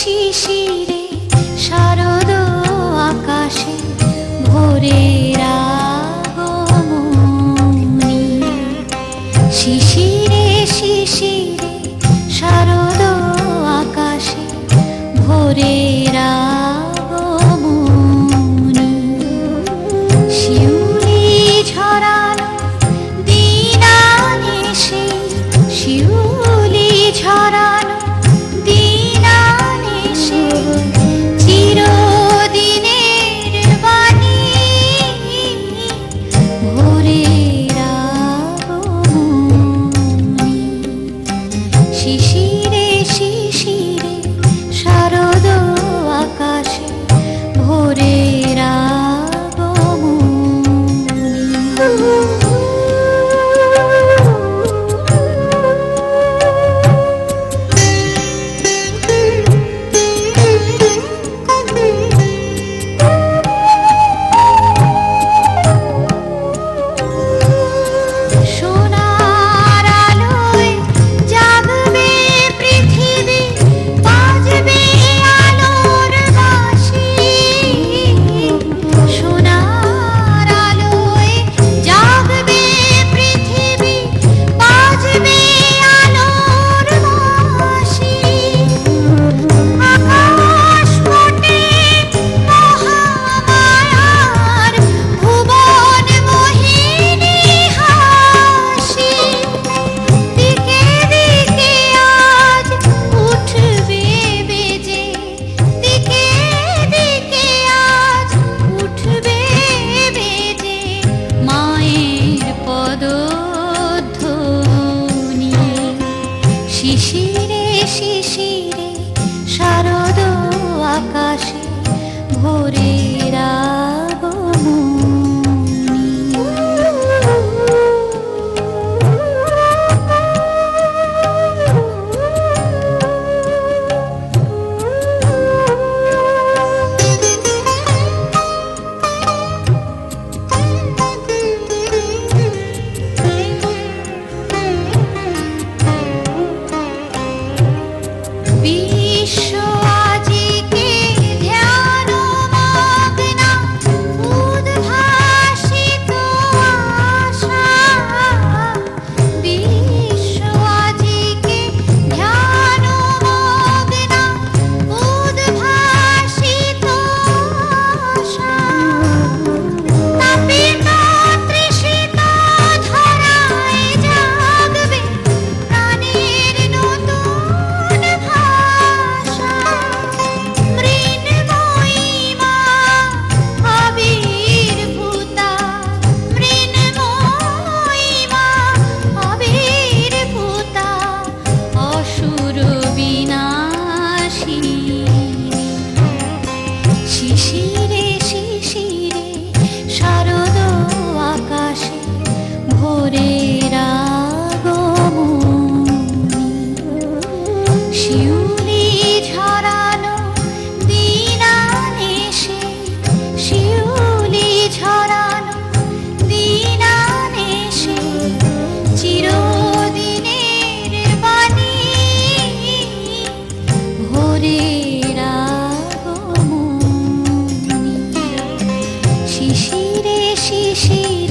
শিশিরে শারদ আকাশে ভোরের আগমনী। শিশিরে শিশিরে শারদ আকাশে ভোরের আগমনী। শিউলি ঝরানো দিনানিশি, শিউলি ঝরানো দিনানিশি, চিরদিনের বাণী ভোরের আগমনী। শিশিরে শিশিরে শারদ আকাশে ভোরের সোনার আলোয় জাগবে পৃথিবী, বাজবে আলোর বাঁশি। সোনার আলোয় জাগবে পৃথিবী, বাজবে আলোর বাঁশি। আকাশ ফোটে মহামায়ার, ভুবন মোহিনী হাসি। দিকে দিকে আজ উঠবে বেজে, দিকে দিকে আজ উঠবে বেজে মায়ের পদধ্বনি। শিশিরে শিশিরে শারদ আকাশে ভোরের আগমনী। বিশ্ব আজিকে ধ্যানমগ্না, উদ্ভাসিত আশা। বিশ্ব আজিকে ধ্যানমগ্না, উদ্ভাসিত আশা। তাপিত তৃষিত ধরায় জাগবে প্রাণের নতুন ভাষা। মৃন্ময়ী মা আবির্ভূতা, মৃন্ময়ী মা আবির্ভূতা, অসুর বিনাশিনী। শিশিরে শিশিরে শারদ আকাশে ভোরের আগমনী। শিউলি ঝরানো দিনানিশি, শিউলি ঝরানো দিনানিশি, চিরদিনের বাণী ভোরের আগমনী। শিশিরে শিশিরে